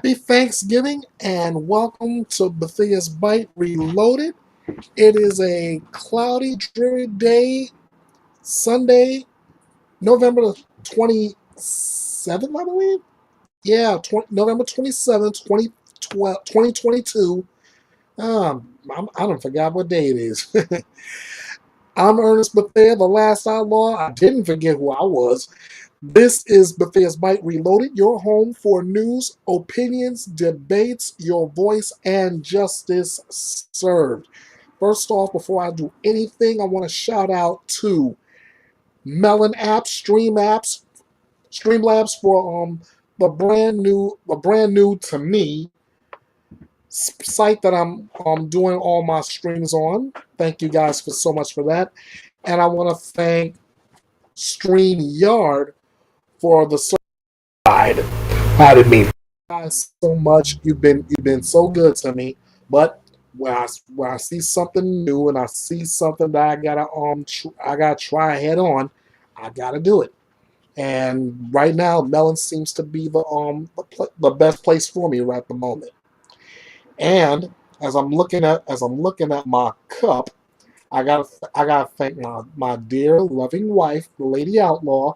Happy Thanksgiving and welcome to Bethia's Bite Reloaded. It is a cloudy, dreary day, Sunday, November the 27th, I believe. Yeah, November 27th, 2022. I don't forget what day it is. I'm Ernest Bethea, the last outlaw. I didn't forget who I was. This is Bethea's Bite Reloaded, your home for news, opinions, debates, your voice, and justice served. First off, before I do anything, I want to shout out to Melon Apps, Streamlabs for the brand new to me site that I'm doing all my streams on. Thank you guys for so much for that, and I want to thank StreamYard for the side. Pardon me. Guys so much. You've been so good to me. But when I see something new and I see something that I gotta try head on, I gotta do it. And right now, Melon seems to be the best place for me right at the moment. And as I'm looking at my cup, I gotta thank my dear loving wife, the Lady Outlaw,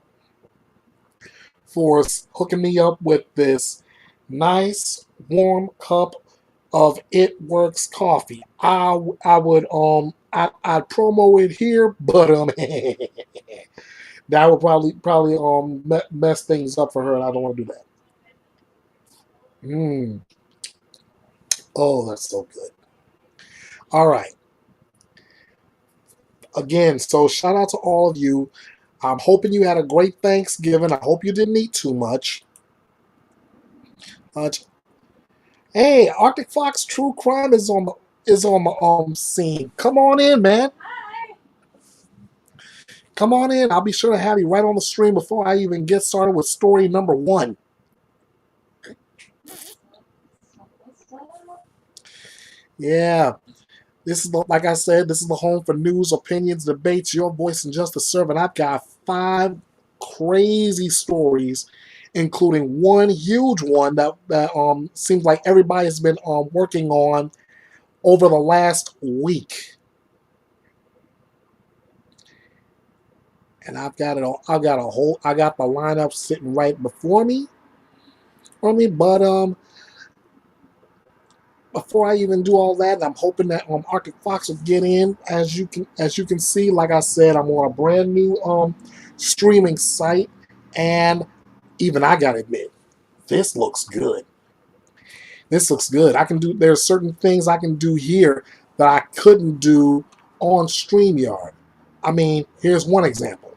for hooking me up with this nice warm cup of It Works coffee. I'd promo it here, but that would probably mess things up for her, and I don't want to do that. Mm. Oh, that's so good. All right. Again, so shout out to all of you. I'm hoping you had a great Thanksgiving. I hope you didn't eat too much. Uh, hey, Arctic Fox True Crime is on the scene. Come on in, man. Come on in. I'll be sure to have you right on the stream before I even get started with story number one. Yeah, like I said, this is the home for news, opinions, debates, your voice, and justice served. And I've got five crazy stories, including one huge one that seems like everybody's been working on over the last week. And I've got it all. I got the lineup sitting right before me. But before I even do all that, I'm hoping that Arctic Fox will get in. As you can see, like I said, I'm on a brand new streaming site, and even I gotta admit, this looks good. This looks good. There are certain things I can do here that I couldn't do on StreamYard. I mean, here's one example.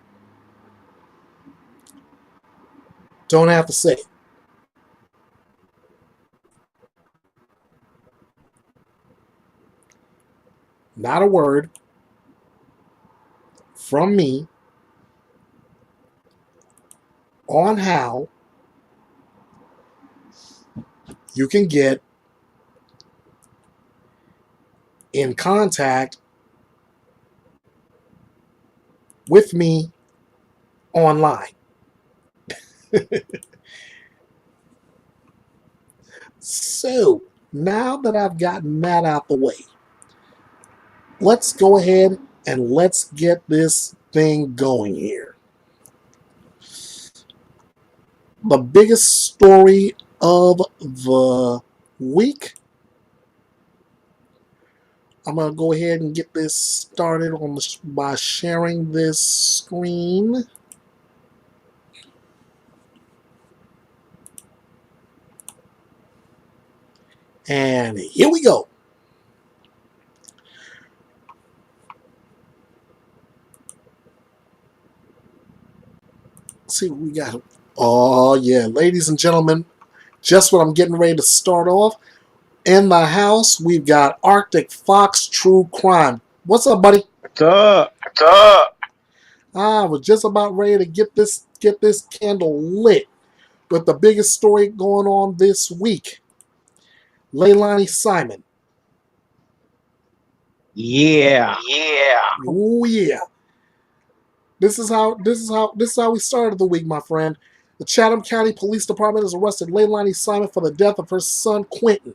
Don't have to say it. Not a word from me on how you can get in contact with me online. So, now that I've gotten that out the way, let's go ahead and let's get this thing going here. The biggest story of the week. I'm going to go ahead and get this started by sharing this screen. And here we go. Let's see what we got. Oh, yeah. Ladies and gentlemen, just what I'm getting ready to start off. In the house, we've got Arctic Fox True Crime. What's up, buddy? What's up? I was just about ready to get this candle lit with the biggest story going on this week. Leilani Simon. Yeah. Oh yeah. This is how we started the week, my friend. The Chatham County Police Department has arrested Leilani Simon for the death of her son Quentin.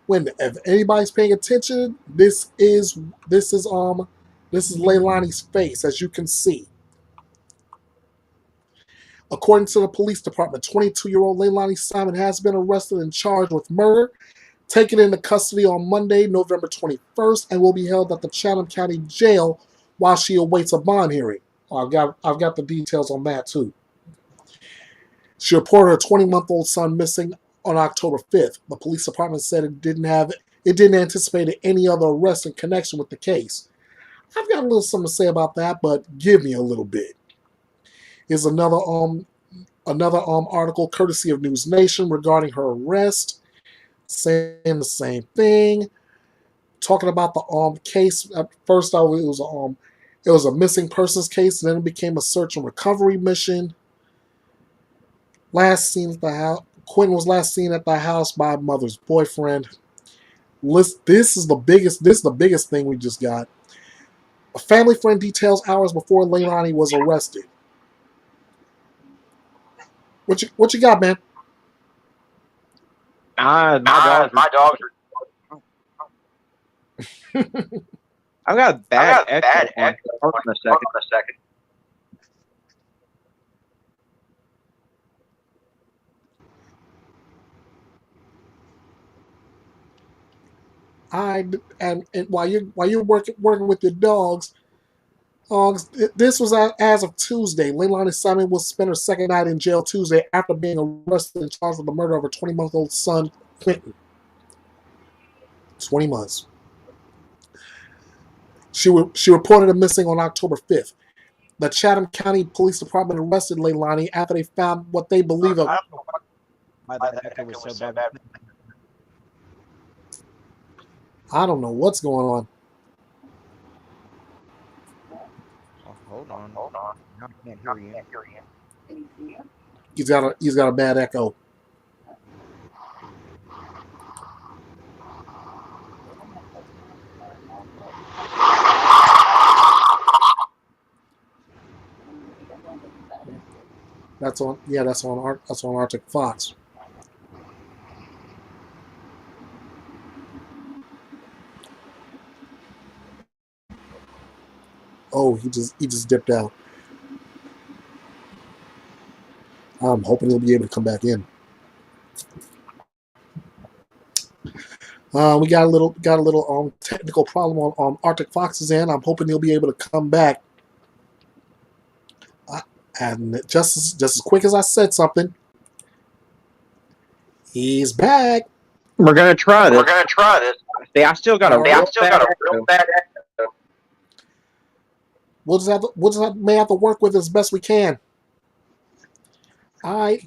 When if anybody's paying attention, this is Leilani's face, as you can see. According to the police department, 22-year-old Leilani Simon has been arrested and charged with murder, taken into custody on Monday, November 21st, and will be held at the Chatham County Jail while she awaits a bond hearing. I've got the details on that too. She reported her 20-month-old son missing on October 5th. The police department said it didn't anticipate any other arrests in connection with the case. I've got a little something to say about that, but give me a little bit. Here's another article courtesy of News Nation regarding her arrest, saying the same thing, talking about the case. At first, it was a missing persons case, and then it became a search and recovery mission. Last seen at the house, Quentin was last seen at the house by mother's boyfriend. This is the biggest thing we just got. A family friend details hours before Leilani was arrested. What you got, man? My dogs are. I've got bad echo. Hold on a second. And while you're working with your dogs, this was as of Tuesday. Leilani Simon will spend her second night in jail Tuesday after being arrested and charged with the murder of her 20-month-old son, Quentin. 20 months. She reported him missing on October 5th. The Chatham County Police Department arrested Leilani after they found what they believe of. I don't know what's going on. Hold on. I can't hear you. He's got a bad echo. That's on Arctic Fox. Oh, he just dipped out. I'm hoping he'll be able to come back in. We got a little technical problem on Arctic Fox's end. I'm hoping he'll be able to come back. And just as quick as I said something, he's back. We're gonna try this. See, I still got a real bad echo. May have to work with it as best we can.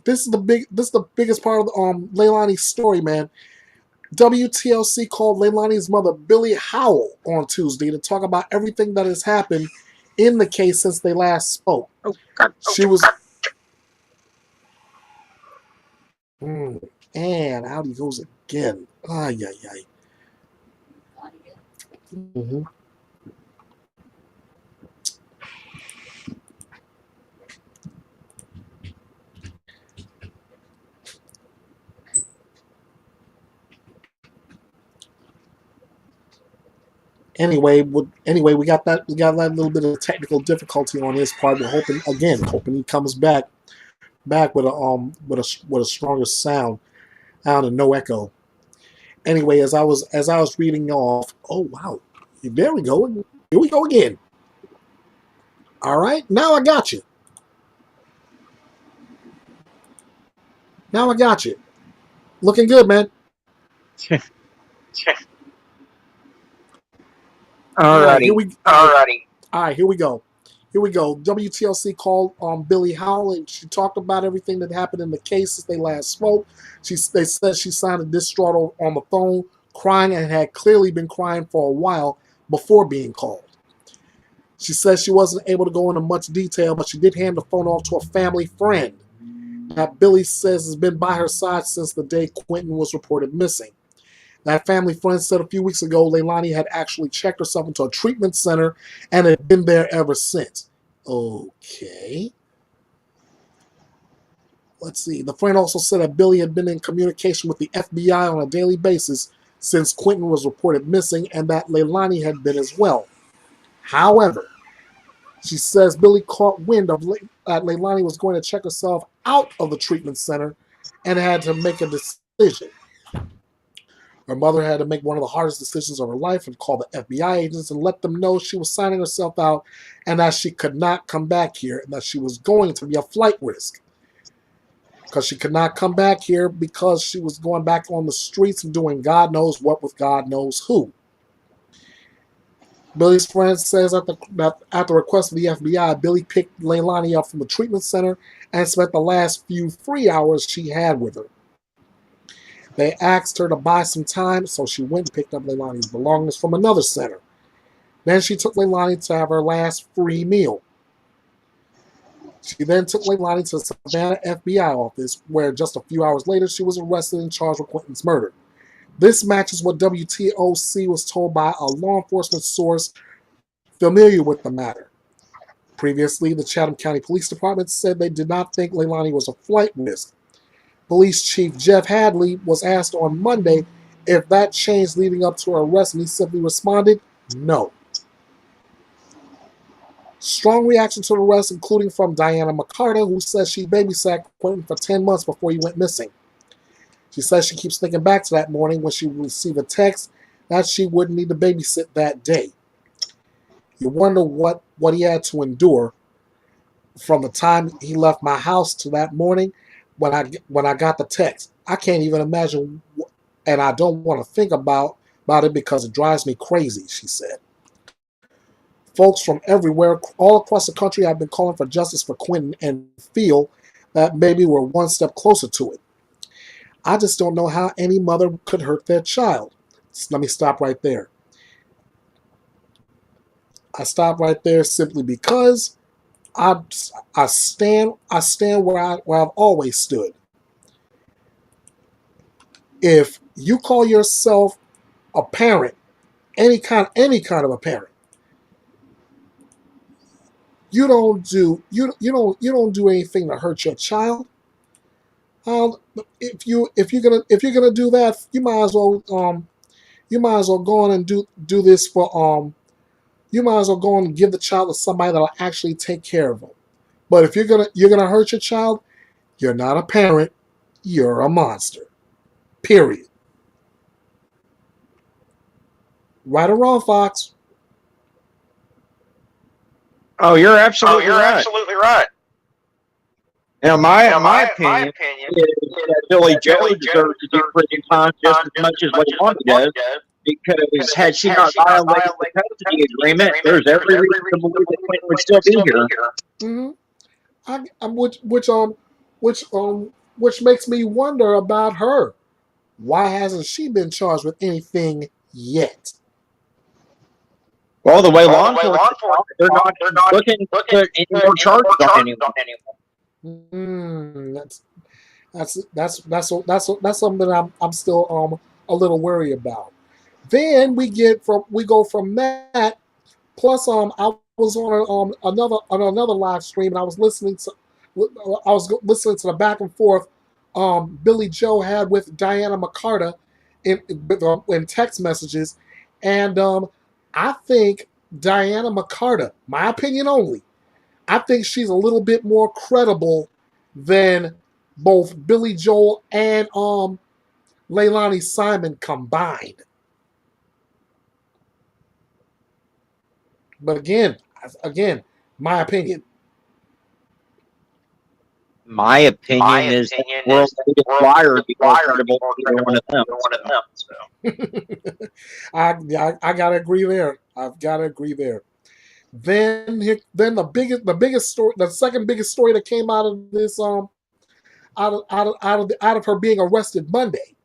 This is the biggest part of Leilani's story, man. WTLC called Leilani's mother, Billie Howell, on Tuesday to talk about everything that has happened in the case since they last spoke. She was. And out he goes again. Ay. Mm-hmm. Anyway, we got that little bit of technical difficulty on his part. We're hoping he comes back with a stronger sound out and no echo. Anyway, as I was reading off, oh wow, there we go. Here we go again. All right, now I got you. Looking good, man. Alrighty. All right, here we go. WTLC called Billie Howell, and she talked about everything that happened in the case since they last spoke. They said she sounded distraught on the phone, crying, and had clearly been crying for a while before being called. She says she wasn't able to go into much detail, but she did hand the phone off to a family friend that Billie says has been by her side since the day Quentin was reported missing. That family friend said a few weeks ago Leilani had actually checked herself into a treatment center and had been there ever since. Okay. Let's see. The friend also said that Billy had been in communication with the FBI on a daily basis since Quentin was reported missing, and that Leilani had been as well. However, she says Billy caught wind of that Leilani was going to check herself out of the treatment center and had to make a decision. Her mother had to make one of the hardest decisions of her life and call the FBI agents and let them know she was signing herself out and that she could not come back here and that she was going to be a flight risk. Because she could not come back here because she was going back on the streets and doing God knows what with God knows who. Billy's friend says that at the request of the FBI, Billy picked Leilani up from the treatment center and spent the last few free hours she had with her. They asked her to buy some time, so she went and picked up Leilani's belongings from another center. Then she took Leilani to have her last free meal. She then took Leilani to the Savannah FBI office, where just a few hours later she was arrested and charged with Quentin's murder. This matches what WTOC was told by a law enforcement source familiar with the matter. Previously, the Chatham County Police Department said they did not think Leilani was a flight risk. Police Chief Jeff Hadley was asked on Monday if that changed leading up to her arrest, and he simply responded, no. Strong reaction to the arrest, including from Diana McCarter, who says she babysat Quentin for 10 months before he went missing. She says she keeps thinking back to that morning when she received a text that she wouldn't need to babysit that day. You wonder what he had to endure from the time he left my house to that morning when I got the text. I can't even imagine, and I don't want to think about it because it drives me crazy, she said. Folks from everywhere, all across the country, have been calling for justice for Quentin and feel that maybe we're one step closer to it. I just don't know how any mother could hurt their child. Let me stop right there. I stop right there simply because I stand where I've always stood. If you call yourself a parent, any kind of a parent, you don't do anything to hurt your child. If you're gonna do that, you might as well go on and do this for you might as well go on and give the child to somebody that'll actually take care of them. But if you're gonna hurt your child, you're not a parent, you're a monster. Period. Right or wrong, Fox? Oh, you're absolutely right. Now, my opinion is that Billy Joe deserves to do prison time just as much as Leilani does, because had she not violated the custody agreement, there's every reason to believe that Quentin would still be here. Mm-hmm. Which makes me wonder about her. Why hasn't she been charged with anything yet? Well, the way law enforcement, they're not looking to put any more charges on anyone. That's something that I'm still a little worried about. Then we go from that. Plus, I was on another live stream and I was listening to the back and forth Billy Joe had with Diana McCarter in text messages, and I think Diana McCarter, my opinion only, I think she's a little bit more credible than both Billy Joel and Leilani Simon combined. But again, my opinion. My opinion is that the world's biggest liar would be more credible than either one of them. So. I gotta agree there. I've gotta agree there. Then the biggest story, the second biggest story that came out of this out of her being arrested Monday.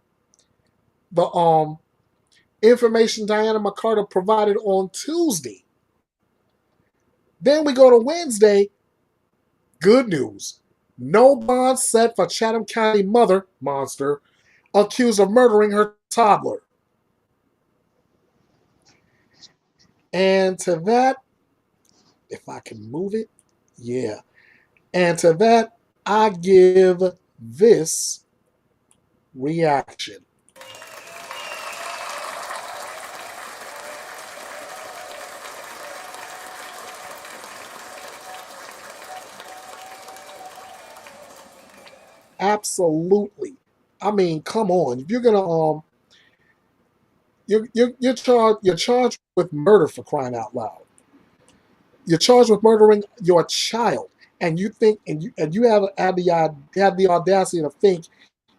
The information Diana McCarter provided on Tuesday. Then we go to Wednesday. Good news. No bond set for Chatham County mother, monster, accused of murdering her toddler. And to that, if I can move it, yeah. And to that, I give this reaction. Absolutely. I mean, come on. If you're gonna you're charged with murder, for crying out loud. You're charged with murdering your child, and you think and you have the audacity to think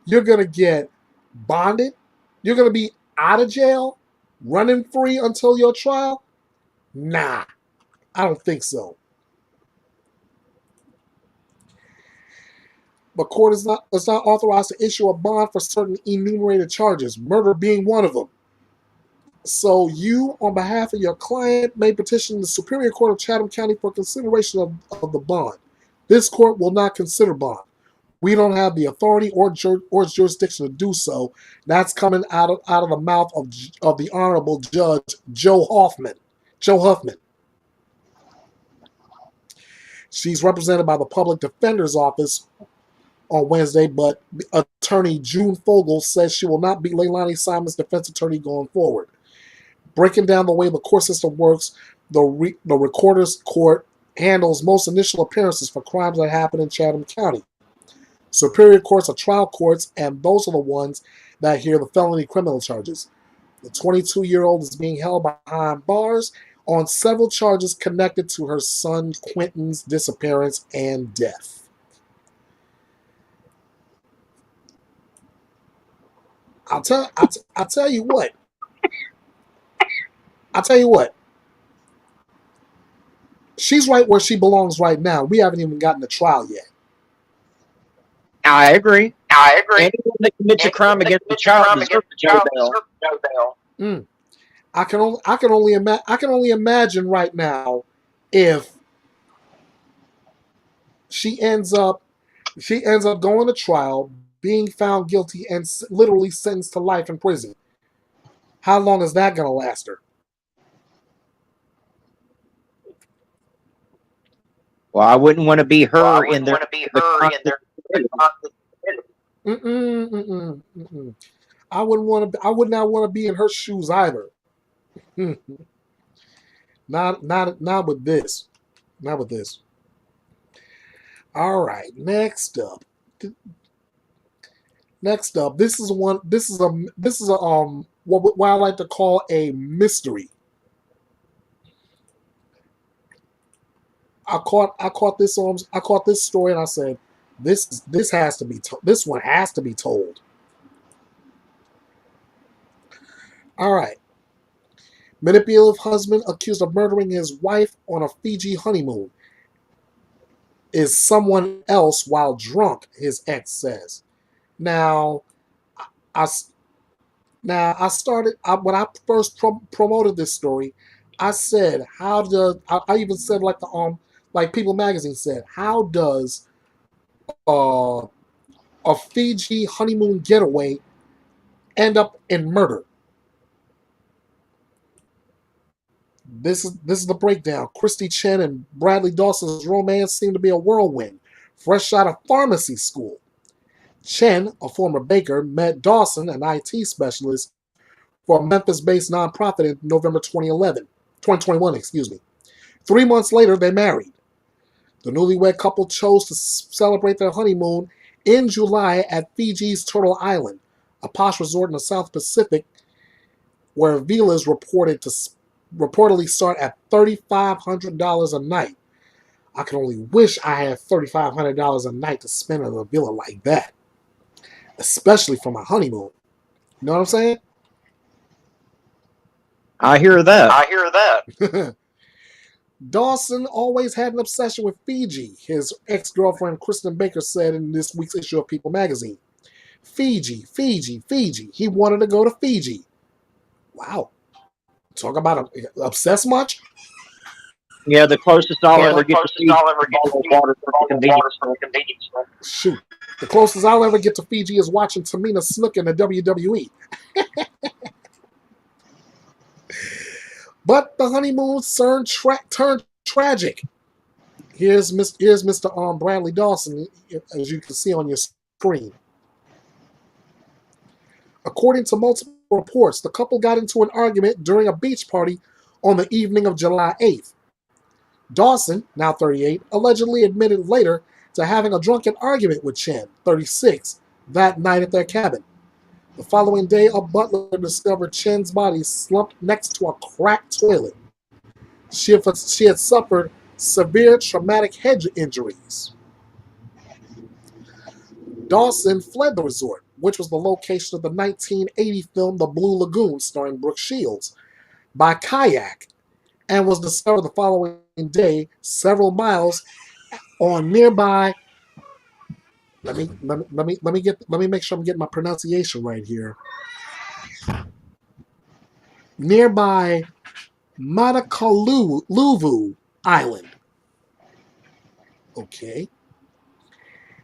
you're gonna get bonded. You're gonna be out of jail, running free until your trial. Nah, I don't think so. The court is not authorized to issue a bond for certain enumerated charges, murder being one of them. So you, on behalf of your client, may petition the Superior Court of Chatham County for consideration of the bond. This court will not consider bond. We don't have the authority or jurisdiction to do so. That's coming out of the mouth of the Honorable Judge Joe Hoffman. Joe Huffman. She's represented by the Public Defender's Office on Wednesday, but Attorney June Fogel says she will not be Leilani Simon's defense attorney going forward. Breaking down the way the court system works, the Recorder's Court handles most initial appearances for crimes that happen in Chatham County. Superior courts are trial courts, and those are the ones that hear the felony criminal charges. The 22-year-old is being held behind bars on several charges connected to her son Quentin's disappearance and death. I'll tell you what. I'll tell you what. She's right where she belongs right now. We haven't even gotten to trial yet. I agree. Anyone that commits a crime against a child deserves a jail bail. I can only imagine right now if she ends up going to trial, being found guilty, and literally sentenced to life in prison. How long is that going to last her? Well, I wouldn't want to be her in their. I would not want to be in her shoes either. Not with this. Not with this. All right. Next up. This is what I like to call a mystery. I caught this story and I said, this one has to be told. All right. Manipulative husband accused of murdering his wife on a Fiji honeymoon is someone else while drunk, his ex says. Now, I started when I first promoted this story. I said, I even said like People Magazine said, how does a Fiji honeymoon getaway end up in murder? This is the breakdown. Christy Chen and Bradley Dawson's romance seemed to be a whirlwind, fresh out of pharmacy school. Chen, a former baker, met Dawson, an IT specialist, for a Memphis-based nonprofit in November 2021. 3 months later, they married. The newlywed couple chose to celebrate their honeymoon in July at Fiji's Turtle Island, a posh resort in the South Pacific, where villas reportedly start at $3,500 a night. I can only wish I had $3,500 a night to spend in a villa like that, especially for my honeymoon. You know what I'm saying? I hear that. Dawson always had an obsession with Fiji, his ex-girlfriend Kristen Baker said in this week's issue of People magazine. Fiji, Fiji, Fiji. He wanted to go to Fiji. Wow. Talk about obsessed much? Yeah, the closest I'll ever get to Fiji is water for convenience. Shoot. The closest I'll ever get to Fiji is watching Tamina Snook in the WWE. But the honeymoon turned tragic. Here's Mr. Bradley Dawson, as you can see on your screen. According to multiple reports, the couple got into an argument during a beach party on the evening of July 8th. Dawson, now 38, allegedly admitted later to having a drunken argument with Chen, 36, that night at their cabin. The following day, a butler discovered Chen's body slumped next to a cracked toilet. She had suffered severe traumatic head injuries. Dawson fled the resort, which was the location of the 1980 film The Blue Lagoon, starring Brooke Shields, by kayak, and was discovered the following day several miles on nearby. Let me make sure I'm getting my pronunciation right here. Nearby Manakaluvu Island. Okay.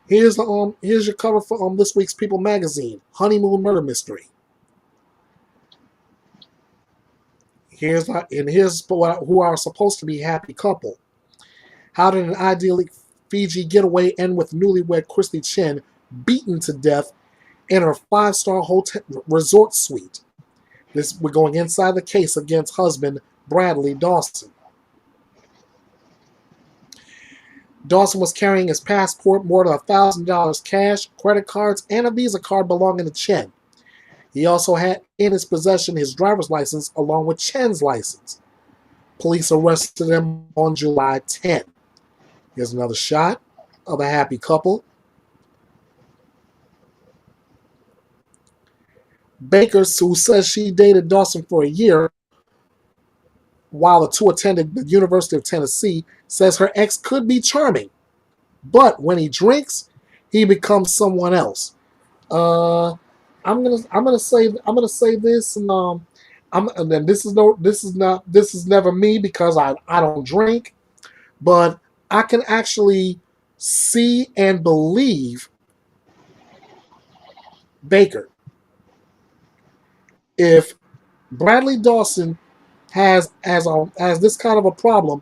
Here's your cover for this week's People magazine, Honeymoon Murder Mystery. Here's who are supposed to be happy couple. How did an idyllic Fiji getaway end with newlywed Christy Chen beaten to death in her 5-star hotel resort suite? We're going inside the case against husband Bradley Dawson. Dawson was carrying his passport, more than $1,000 cash, credit cards, and a Visa card belonging to Chen. He also had in his possession his driver's license along with Chen's license. Police arrested him on July 10. Here's another shot of a happy couple. Baker, who says she dated Dawson for a year while the two attended the University of Tennessee, says her ex could be charming, but when he drinks, he becomes someone else. I'm gonna say this, and this is never me because I don't drink, but I can actually see and believe Baker. If Bradley Dawson has this kind of a problem,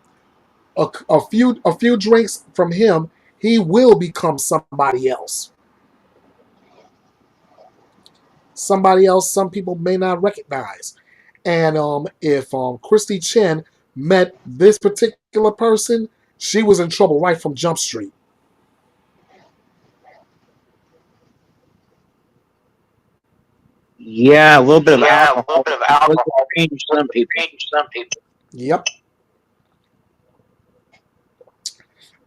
a few drinks from him, he will become somebody else. Somebody else some people may not recognize. And if Christy Chen met this particular person, she was in trouble right from Jump Street. Yeah, a little bit of alcohol. Change some people. Yep.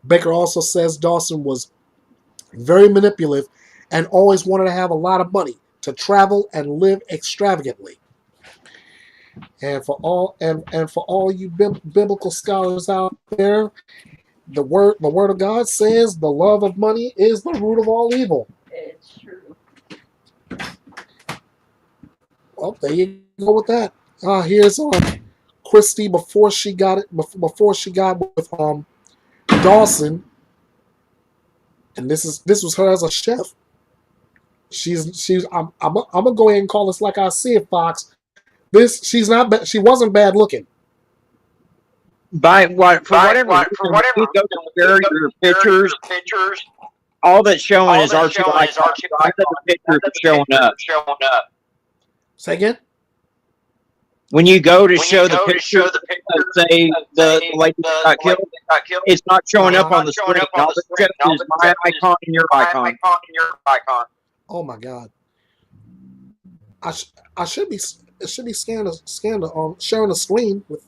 Baker also says Dawson was very manipulative and always wanted to have a lot of money to travel and live extravagantly. And for all you biblical scholars out there, the word of God says the love of money is the root of all evil. It's true. Well, there you go with that. Here's Christy before she got with Dawson, and this was her as a chef. I'm gonna go ahead and call this like I see it, Fox. She wasn't bad looking. For whatever reason, you go to share your pictures, all that's showing is Archie Lights. I said the pictures are showing up. Say again? When you go to show the picture, say the lady got killed, it's not showing up on the screen. All it shows is my icon and your icon. Oh my God! I should be sharing the screen with.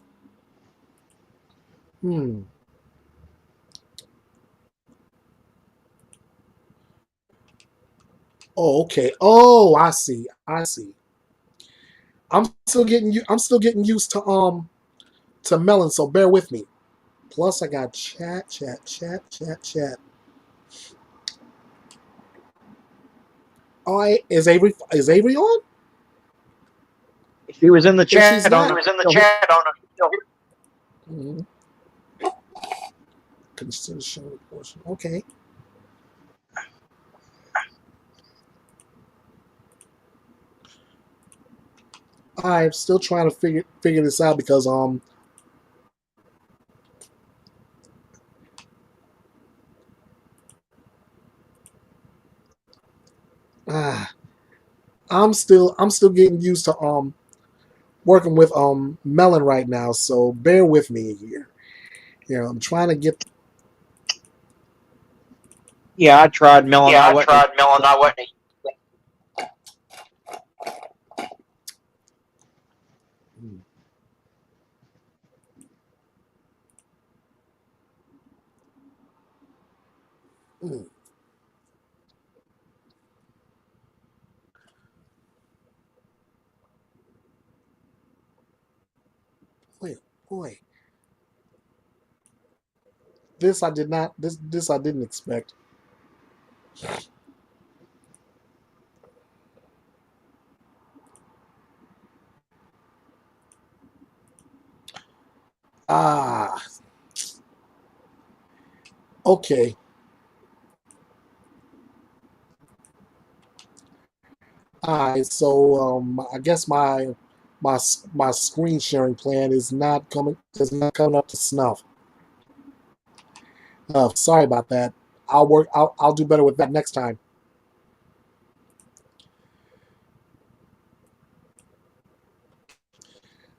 Oh, okay. Oh, I see. I'm still getting used to Melon, so bear with me. Plus, I got chat. Oh, is Avery on? She was in the chat. She's not. Mm-hmm. Consider showing the portion. Okay. I'm still trying to figure this out because Ah, I'm still getting used to working with melon right now, so bear with me here. I'm trying to get. Yeah, I tried melon. Yeah, I I wasn't. tried melon. I wasn't. Mm, mm, wait, boy, this I did not. This I didn't expect. Ah, okay. All right. So I guess my screen sharing plan is not coming up to snuff. Sorry about that. I'll do better with that next time.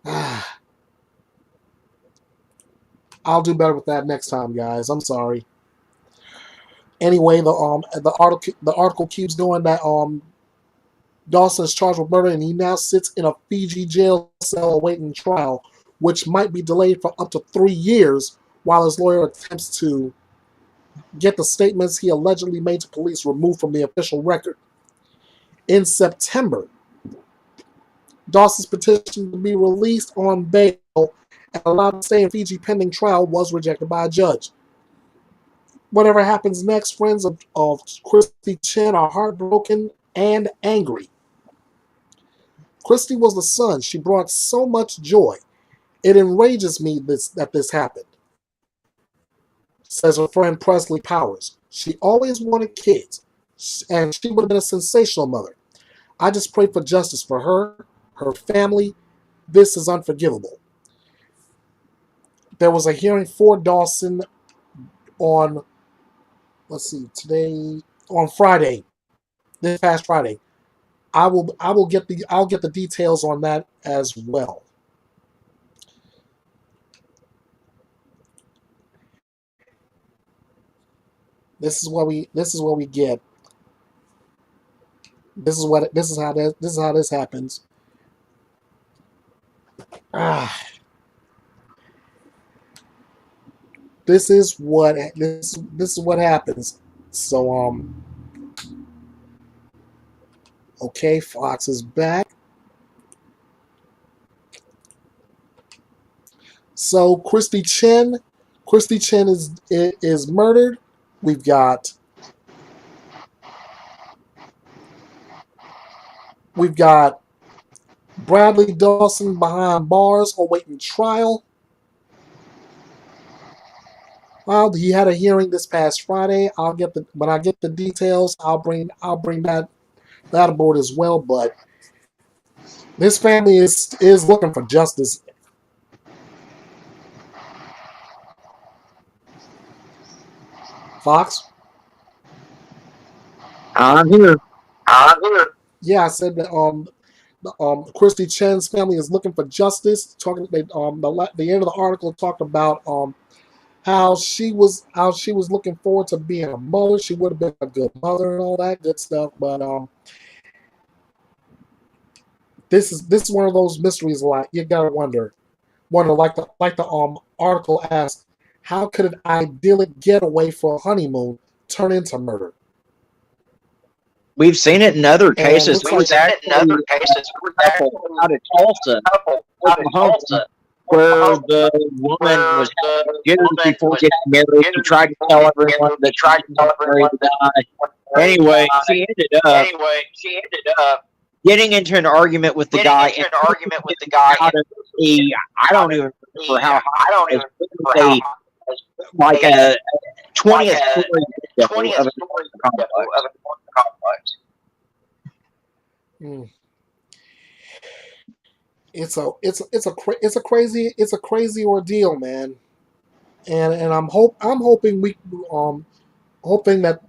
Ah, I'll do better with that next time, guys. I'm sorry. Anyway, the article keeps going that Dawson is charged with murder and he now sits in a Fiji jail cell awaiting trial, which might be delayed for up to 3 years while his lawyer attempts to get the statements he allegedly made to police removed from the official record. In September, Dawson's petition to be released on bail and allowed to stay in Fiji pending trial was rejected by a judge. Whatever happens next, friends of Christy Chen are heartbroken and angry. Christy was the son. She brought so much joy. It enrages me that this happened, says her friend Presley Powers. She always wanted kids, and she would have been a sensational mother. I just pray for justice for her family. This is unforgivable. There was a hearing for Dawson on, let's see, today, on Friday, this past Friday. I'll get the details on that as well. This is what we get. This is how this happens. Ah, this is what happens. So okay, Fox is back. So Christy Chen is murdered. We've got we've got Bradley Dawson behind bars awaiting trial. Well, he had a hearing this past Friday. When I get the details, I'll bring that aboard as well. But this family is looking for justice. Fox. I'm here. Yeah, I said that Christy Chen's family is looking for justice. The end of the article talked about how she was looking forward to being a mother. She would have been a good mother and all that good stuff. But this is one of those mysteries. Like you gotta wonder like the article asked, how could an idyllic getaway for a honeymoon turn into murder? We've seen it in other And cases. looks There like was actually a couple out of Tulsa, Oklahoma, where the woman was having jitters before getting married. She tried to tell everyone that she didn't want to marry the guy. Anyway, she ended up getting into an argument with the guy and out of a, I don't even remember how high it was. It was like a 20th story window of an apartment complex. mm, it's a crazy ordeal, man. And I'm hoping we um hoping that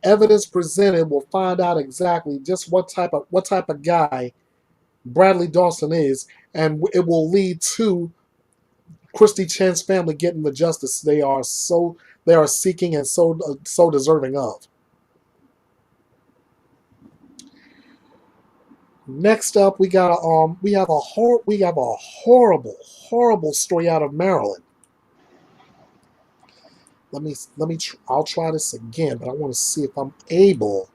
evidence presented will find out exactly just what type of guy Bradley Dawson is, and it will lead to Christy Chen's family getting the justice they are seeking and so deserving of. Next up, we have a horrible story out of Maryland. I'll try this again, but I want to see if I'm able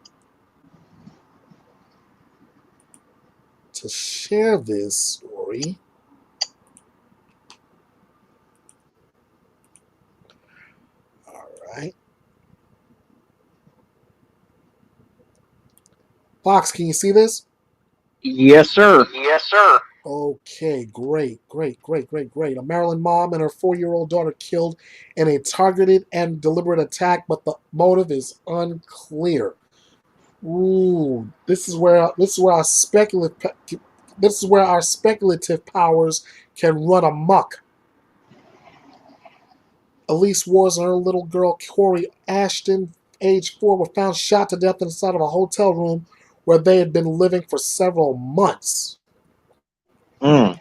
to share this story. All right. Fox, can you see this? Yes, sir. Yes, sir. Okay, great. A Maryland mom and her 4-year-old daughter killed in a targeted and deliberate attack, but the motive is unclear. Ooh, this is where our speculative powers can run amok. Elise Wars and her little girl Corey Ashton, age 4, were found shot to death inside of a hotel room where they had been living for several months. Mm.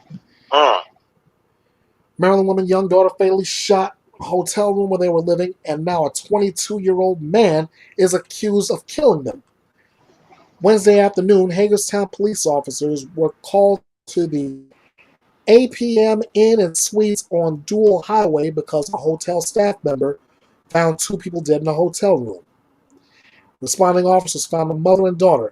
Maryland woman, young daughter fatally shot a hotel room where they were living, and now a 22-year-old man is accused of killing them. Wednesday afternoon, Hagerstown police officers were called to the APM Inn and Suites on Dual Highway because a hotel staff member found 2 people dead in a hotel room. Responding officers found a mother and daughter,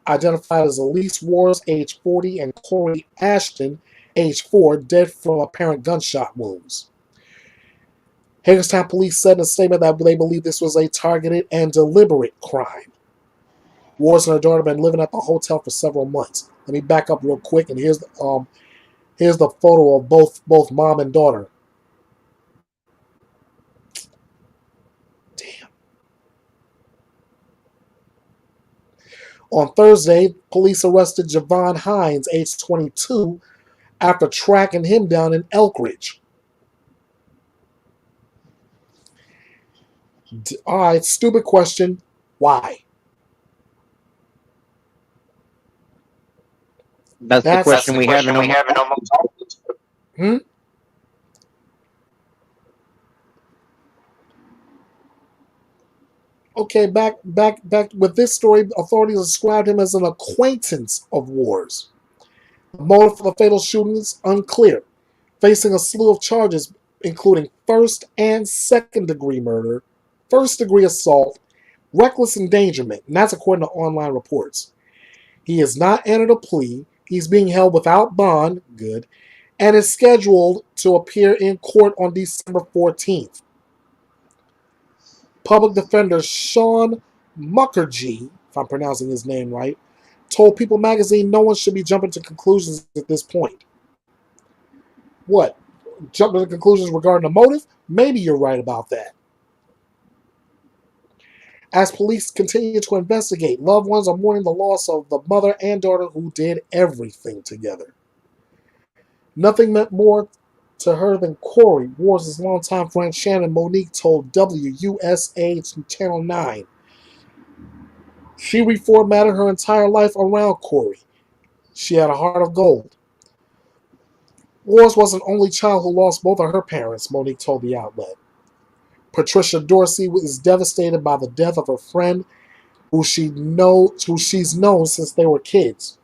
identified as Elise Wars, age 40, and Corey Ashton, age 4, dead from apparent gunshot wounds. Hagerstown police said in a statement that they believe this was a targeted and deliberate crime. Wars and her daughter have been living at the hotel for several months. Let me back up real quick, and here's the photo of both mom and daughter. Damn. On Thursday, police arrested Javon Hines, age 22, after tracking him down in Elkridge. All right, stupid question. Why? That's the question we have in Hmm? Okay, back with this story, authorities described him as an acquaintance of Wars. The motive for the fatal shooting is unclear, facing a slew of charges including first and second degree murder, first degree assault, reckless endangerment, and that's according to online reports. He has not entered a plea. He's being held without bond, good, and is scheduled to appear in court on December 14th. Public defender Sean Mukherjee, if I'm pronouncing his name right, told People magazine no one should be jumping to conclusions at this point. What? Jumping to conclusions regarding the motive? Maybe you're right about that. As police continue to investigate, loved ones are mourning the loss of the mother and daughter who did everything together. Nothing meant more to her than Corey, Wars' longtime friend Shannon Monique told WUSA Channel 9. She reformatted her entire life around Corey. She had a heart of gold. Wars was an only child who lost both of her parents, Monique told the outlet. Patricia Dorsey is devastated by the death of her friend, who she's known since they were kids.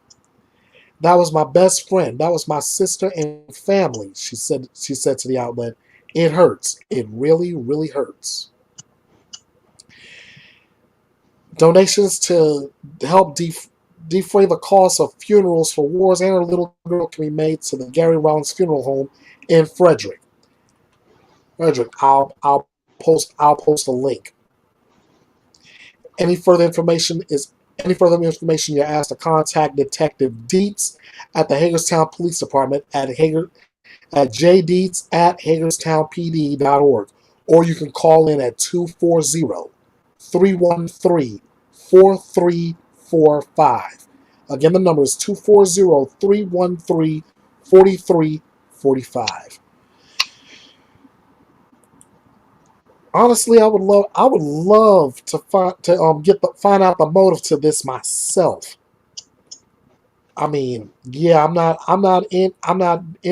That was my best friend. That was my sister and family, she said to the outlet. It hurts. It really, really hurts. Donations to help defray the cost of funerals for Wars and her little girl can be made to the Gary Rollins Funeral Home in Frederick. I'll post a link. Any further information, you're asked to contact Detective Dietz at the Hagerstown Police Department at jdietz@hagerstownpd.org, or you can call in at 240-313-4345. Again, the number is 240-313-4345. Honestly, I would love to find out the motive to this myself. I mean, yeah, I'm not in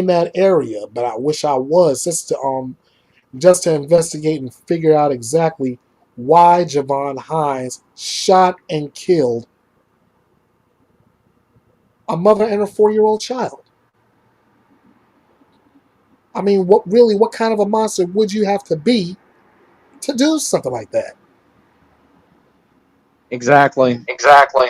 that area, but I wish I was just to investigate and figure out exactly why Javon Hines shot and killed a mother and a 4-year-old child. I mean, what kind of a monster would you have to be to do something like that? Exactly. Exactly.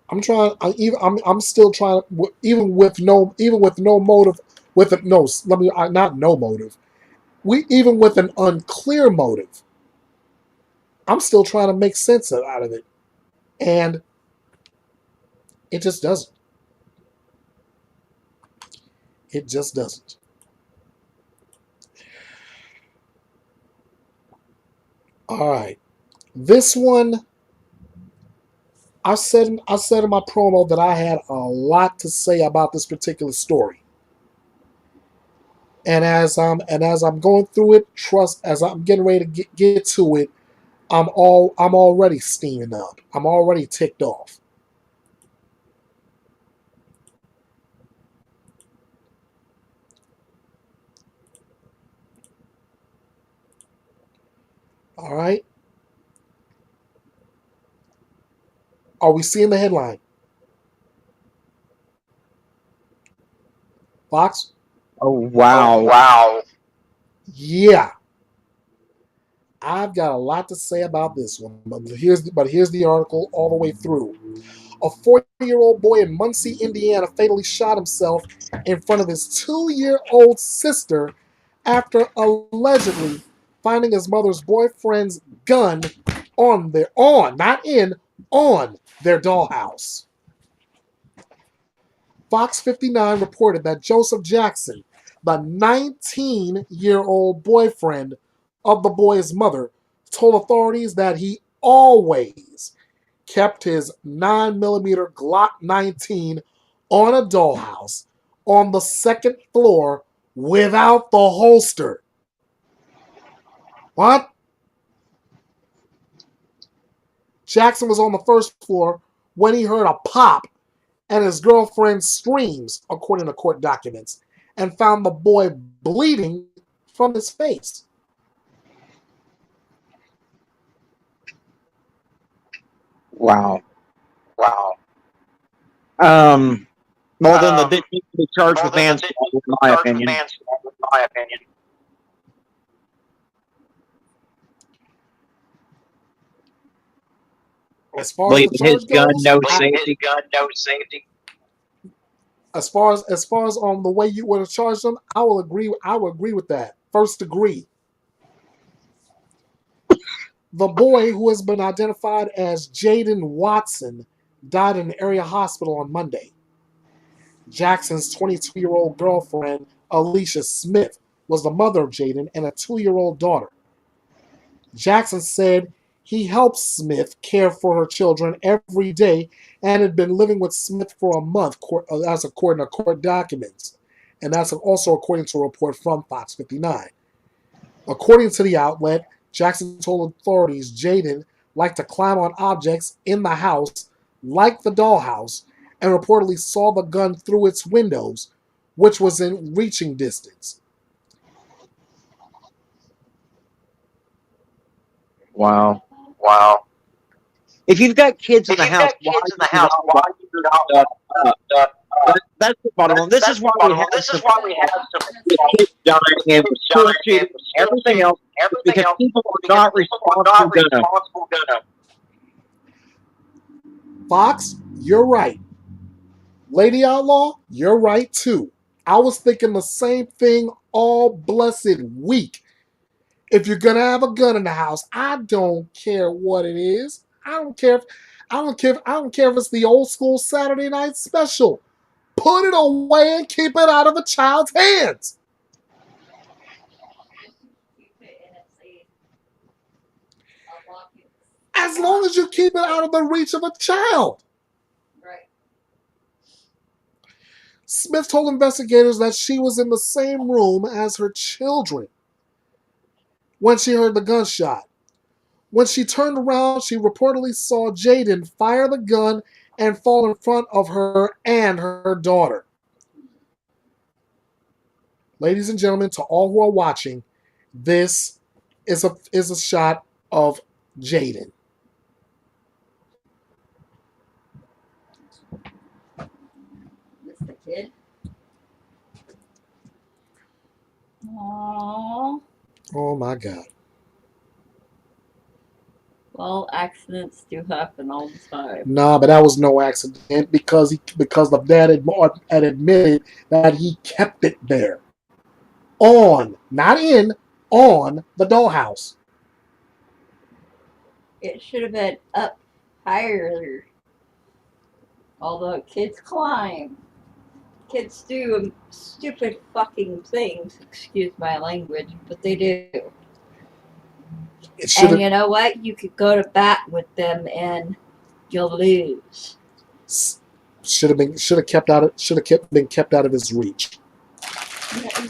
I'm trying. I'm still trying. Even with no motive. With a, no, let me not no motive. We even with an unclear motive. I'm still trying to make sense out of it, and it just doesn't. It just doesn't. All right, this one. I said in my promo that I had a lot to say about this particular story, and as I'm going through it, trust as I'm getting ready to get to it, I'm already steaming up. I'm already ticked off. All right. Are we seeing the headline? Fox? Oh Oh wow. wow. Yeah. I've got a lot to say about this one, but here's the article all the way through. A 4-year-old boy in Muncie, Indiana, fatally shot himself in front of his 2-year-old sister after allegedly finding his mother's boyfriend's gun on their dollhouse. Fox 59 reported that Joseph Jackson, the 19-year-old boyfriend of the boy's mother, told authorities that he always kept his 9mm Glock 19 on a dollhouse on the second floor without the holster. What? Jackson was on the first floor when he heard a pop and his girlfriend's screams, according to court documents, and found the boy bleeding from his face. Wow. Wow. Um. Well, then the Um, ditch needs to be charged well, with then the ditch needs manslaughter, to in be my charged with opinion. manslaughter, in my opinion. As far as the Leaving his charge gun, goes, no leaving his safety. gun, no safety. As far as on the way you would have charged them, I will agree. I will agree with that. First degree. The boy, who has been identified as Jaden Watson, died in an area hospital on Monday. Jackson's 22-year-old girlfriend, Alicia Smith, was the mother of Jaden and a 2-year-old daughter. Jackson said he helps Smith care for her children every day and had been living with Smith for a month, that's according to court documents. And that's also according to a report from Fox 59. According to the outlet, Jackson told authorities Jaden liked to climb on objects in the house, like the dollhouse, and reportedly saw the gun through its windows, which was in reaching distance. Wow. Wow. If you've got kids in If the you've house, got why kids in the are you house, not why locking do you not stuff lock that up? stuff up? That's the bottom line. This is That's why the we bottom line. have This is some why we have some kids dying and kids with school dying and shootings, with school everything shootings, else. It's everything because else, people are because not people are responsible not gun owners. responsible gun owners. Fox, you're right. Lady Outlaw, you're right too. I was thinking the same thing all blessed week. If you're gonna have a gun in the house, I don't care what it is. I don't care if it's the old school Saturday night special. Put it away and keep it out of a child's hands. As long as you keep it out of the reach of a child. Smith told investigators that she was in the same room as her children when she heard the gunshot. When she turned around, she reportedly saw Jaden fire the gun and fall in front of her and her daughter. Ladies and gentlemen, to all who are watching, this is a shot of Jaden. This the kid? Aww. Oh my God. Well, accidents do happen all the time. Nah, but that was no accident because the dad had admitted that he kept it there. On, not in, on the dollhouse. It should have been up higher. Although kids climb. Kids do stupid fucking things, excuse my language, but they do. And you know what? You could go to bat with them and you'll lose. Should have been kept out of his reach.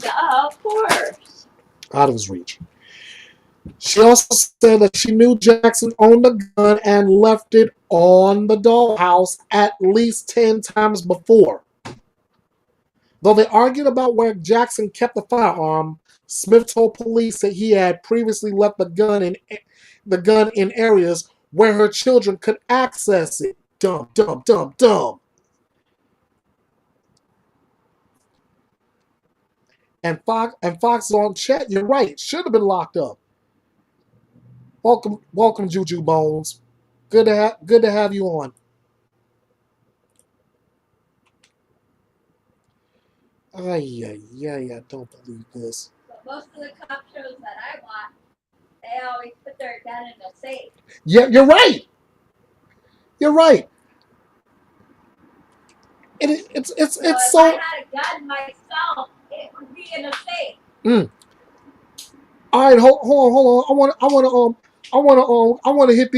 Yeah, of course. Out of his reach. She also said that she knew Jackson owned the gun and left it on the dollhouse at least 10 times before. Though they argued about where Jackson kept the firearm, Smith told police that he had previously left the gun in areas where her children could access it. Dumb. And Fox is on chat. You're right. Should have been locked up. Welcome, Juju Bones. Good to have you on. I don't believe this. But most of the cop shows that I watch, they always put their gun in a safe. Yeah, you're right. You're right. It's so. If I had a gun myself, it would be in a safe. All right, hold on. I want to hit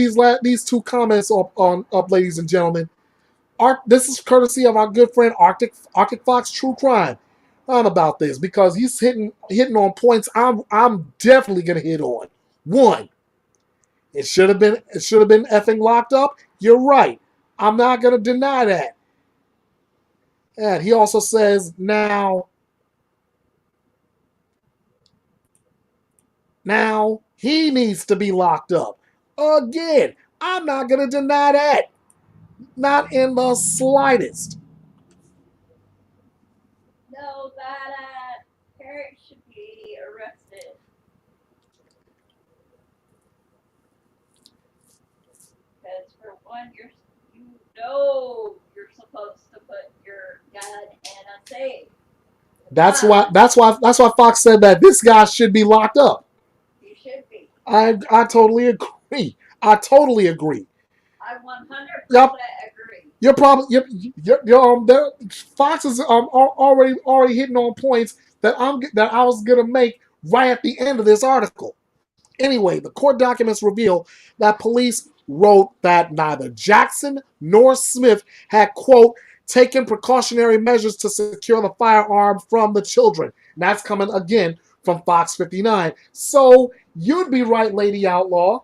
these two comments up, ladies and gentlemen. This is courtesy of our good friend Arctic Fox True Crime. On about this because he's hitting on points I'm definitely gonna hit on. One, it should have been effing locked up. You're right. I'm not gonna deny that. And he also says now he needs to be locked up. Again, I'm not gonna deny that. Not in the slightest. No, that parent should be arrested. Because for one, you're supposed to put your gun in a safe. That's why Fox said that this guy should be locked up. He should be. I totally agree. I 100% agree. You're probably Fox is already hitting on points that I was gonna make right at the end of this article. Anyway, the court documents reveal that police wrote that neither Jackson nor Smith had, quote, taken precautionary measures to secure the firearm from the children. And that's coming again from Fox 59. So you'd be right, Lady Outlaw,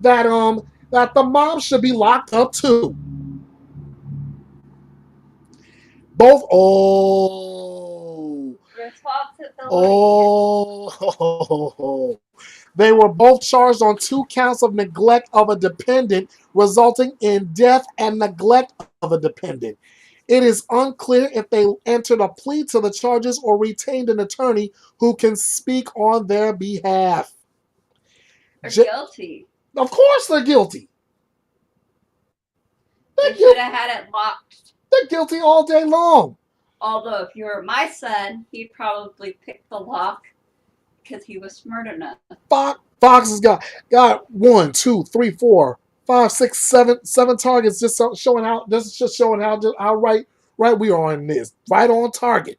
that the mom should be locked up too. Both they were both charged on 2 counts of neglect of a dependent, resulting in death and neglect of a dependent. It is unclear if they entered a plea to the charges or retained an attorney who can speak on their behalf. They're guilty. Of course they're guilty. They should have had it locked. They're guilty all day long. Although if you were my son, he'd probably pick the lock because he was smart enough. Fox has got 1, 2, 3, 4, 5, 6, 7 targets. Just showing how right we are on this. Right on target.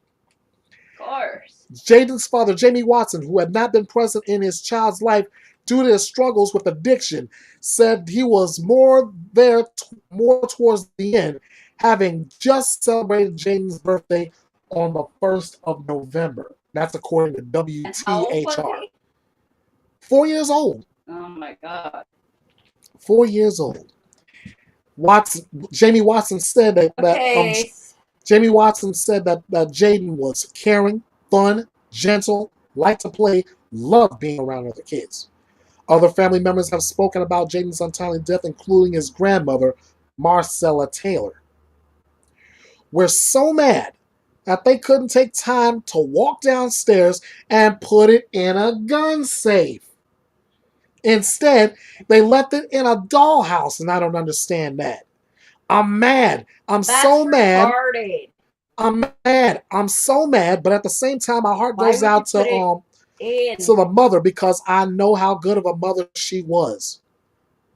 Of course. Jaden's father, Jamie Watson, who had not been present in his child's life due to his struggles with addiction, said he was more towards the end, having just celebrated Jaden's birthday on the 1st of November. That's according to WTHR. And how old was he? 4 years old. Oh my God. 4 years old. Jamie Watson said Okay. Jamie Watson said that Jaden was caring, fun, gentle, liked to play, loved being around other kids. Other family members have spoken about Jaden's untimely death, including his grandmother, Marcella Taylor. We're so mad that they couldn't take time to walk downstairs and put it in a gun safe. Instead, they left it in a dollhouse, and I don't understand that. I'm mad. I'm so mad. Retarded. I'm mad. I'm so mad, but at the same time, my heart goes out to the mother because I know how good of a mother she was.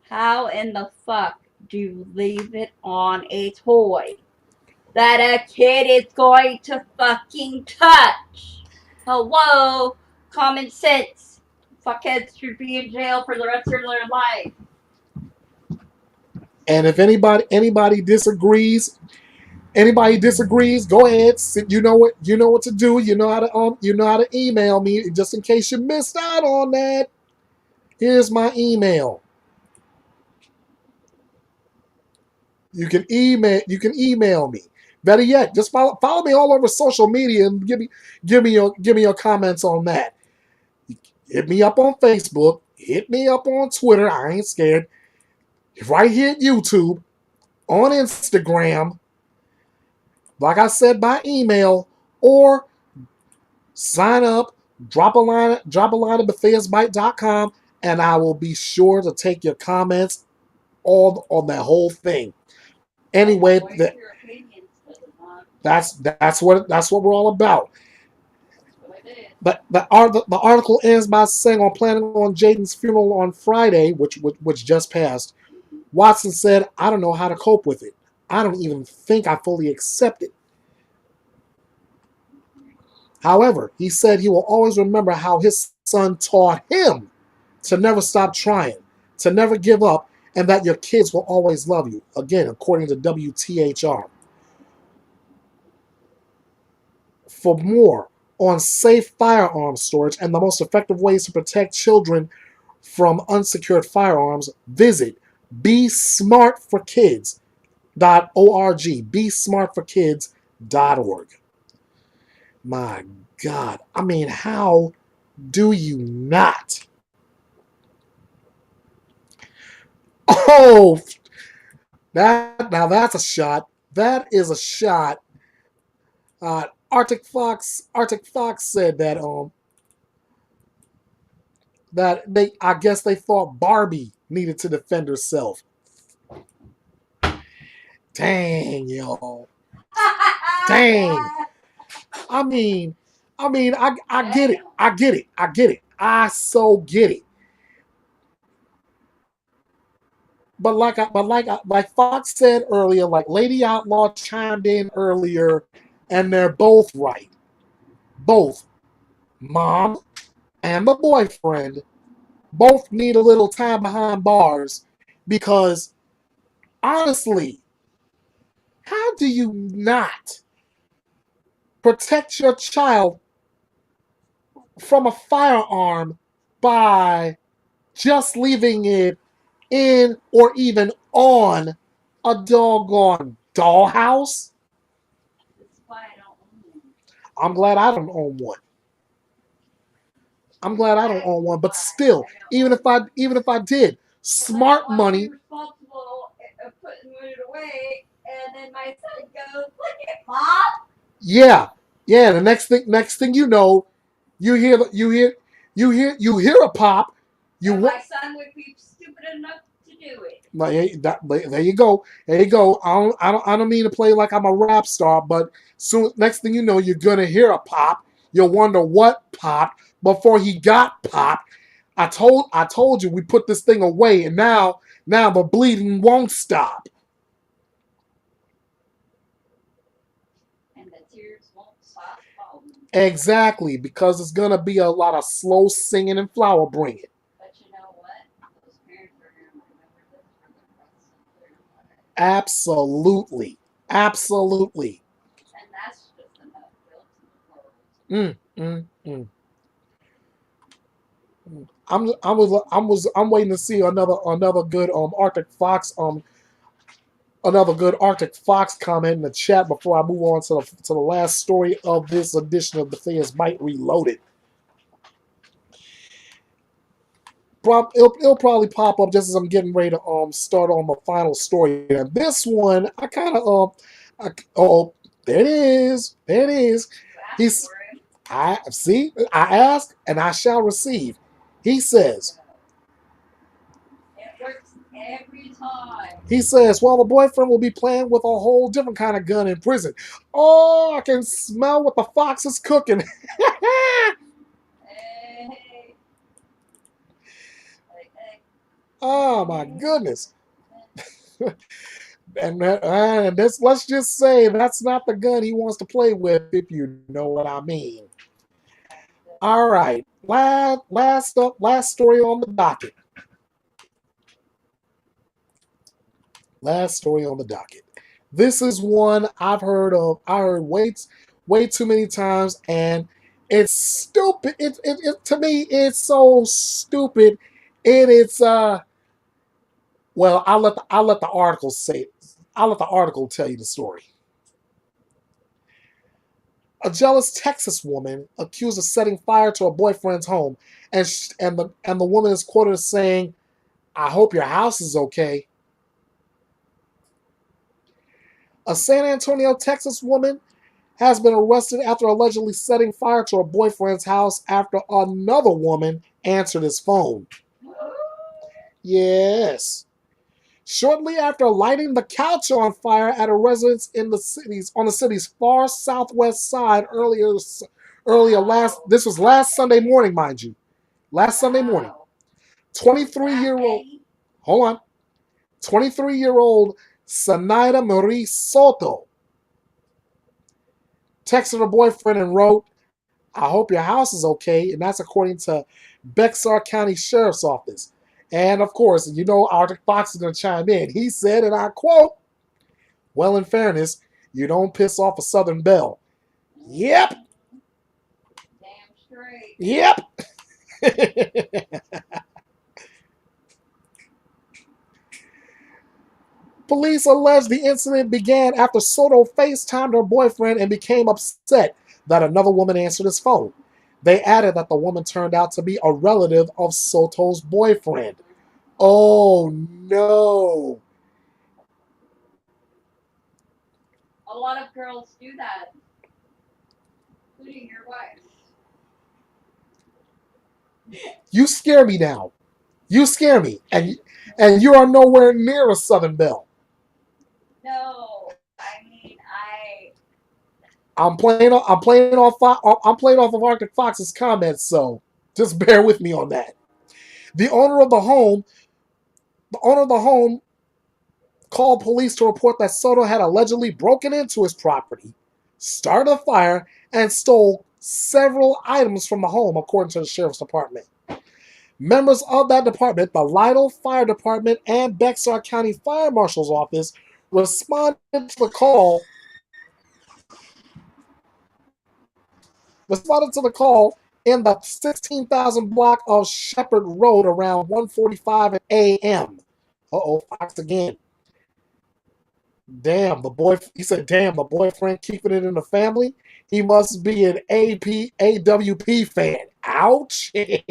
How in the fuck do you leave it on a toy that a kid is going to fucking touch? Hello? Common sense. Fuckheads should be in jail for the rest of their life. And if anybody disagrees, go ahead. You know what to do. You know how to email me. Just in case you missed out on that, here's my email. You can email me. Better yet, just follow me all over social media and give me your comments on that. Hit me up on Facebook. Hit me up on Twitter. I ain't scared. Right here at YouTube, on Instagram, like I said, by email, or sign up, drop a line at BethesdaBite.com, and I will be sure to take your comments on that whole thing. Anyway, that's what we're all about. But the article ends by saying, on planning on Jaden's funeral on Friday, which just passed, Watson said, "I don't know how to cope with it. I don't even think I fully accept it. However, he said he will always remember how his son taught him to never stop trying, to never give up, and that your kids will always love you." Again, according to WTHR. For more on safe firearm storage and the most effective ways to protect children from unsecured firearms, visit besmartforkids.org. besmartforkids.org. My God. I mean, how do you not? Oh, that's a shot. That is a shot. Arctic Fox said that I guess they thought Barbie needed to defend herself. Dang, yo. Dang. I mean, I get it. I get it. I so get it. But like Fox said earlier, like Lady Outlaw chimed in earlier, and they're both right. Both mom and the boyfriend both need a little time behind bars because honestly, how do you not protect your child from a firearm by just leaving it in or even on a doggone dollhouse? That's why I don't own one. I'm glad I don't own one. But still, even if I did, smart money. Responsible of putting it away, and then my son goes, "Look at Pop." Yeah. The next thing you know, you hear a pop. My son would be stupid enough to do it. There you go. I don't mean to play like I'm a rap star, but soon next thing you know, you're gonna hear a pop. You'll wonder what popped before he got popped. I told you we put this thing away, and now the bleeding won't stop. And the tears won't stop falling. Exactly, because it's gonna be a lot of slow singing and flower bringing. But you know what? Those parents are going to remember this for the rest of their life. Absolutely. And that's just enough Mm, mm, mm. I'm waiting to see another good Arctic Fox another good Arctic Fox comment in the chat before I move on to the last story of this edition of the Thea's Bite Reloaded. It'll probably pop up just as I'm getting ready to start on the final story. And this one, I kind of oh, there it is, there it is. He's I see, I ask and I shall receive. He says. It works every time. He says, well, the boyfriend will be playing with a whole different kind of gun in prison. Oh, I can smell what the fox is cooking. Hey. Oh, my goodness. And this, let's just say that's not the gun he wants to play with, if you know what I mean. All right. Last story on the docket. Last story on the docket. This is one I've heard of. I heard way too many times, and it's stupid. It to me, it's so stupid. It's well, I'll let the article say it. I'll let the article tell you the story. A jealous Texas woman accused of setting fire to her boyfriend's home, and the woman is quoted as saying, "I hope your house is okay." A San Antonio, Texas woman has been arrested after allegedly setting fire to her boyfriend's house after another woman answered his phone. Yes. Shortly after lighting the couch on fire at a residence in the city's far southwest side earlier last this was last Sunday morning, mind you. Last Sunday morning. 23-year-old hold on. 23-year-old Sanaida Marie Soto texted her boyfriend and wrote, "I hope your house is okay," and that's according to Bexar County Sheriff's Office. And of course, you know Arctic Fox is going to chime in. He said, and I quote, "Well, in fairness, you don't piss off a Southern belle." Yep. Damn straight. Yep. Police allege the incident began after Soto FaceTimed her boyfriend and became upset that another woman answered his phone. They added that the woman turned out to be a relative of Soto's boyfriend. Oh no. A lot of girls do that, including your wife. You scare me now. You scare me. And you are nowhere near a Southern Belle. No, I'm playing off of Arctic Fox's comments, so just bear with me on that. The owner of the home, the owner of the home called police to report that Soto had allegedly broken into his property, started a fire, and stole several items from the home, according to the sheriff's department. Members of that department, the Lytle Fire Department and Bexar County Fire Marshal's Office, responded to the call in the 16,000 block of Shepherd Road around 1:45 a.m. Uh-oh, Fox again. He said, damn, the boyfriend keeping it in the family. He must be an AWP fan. Ouch. He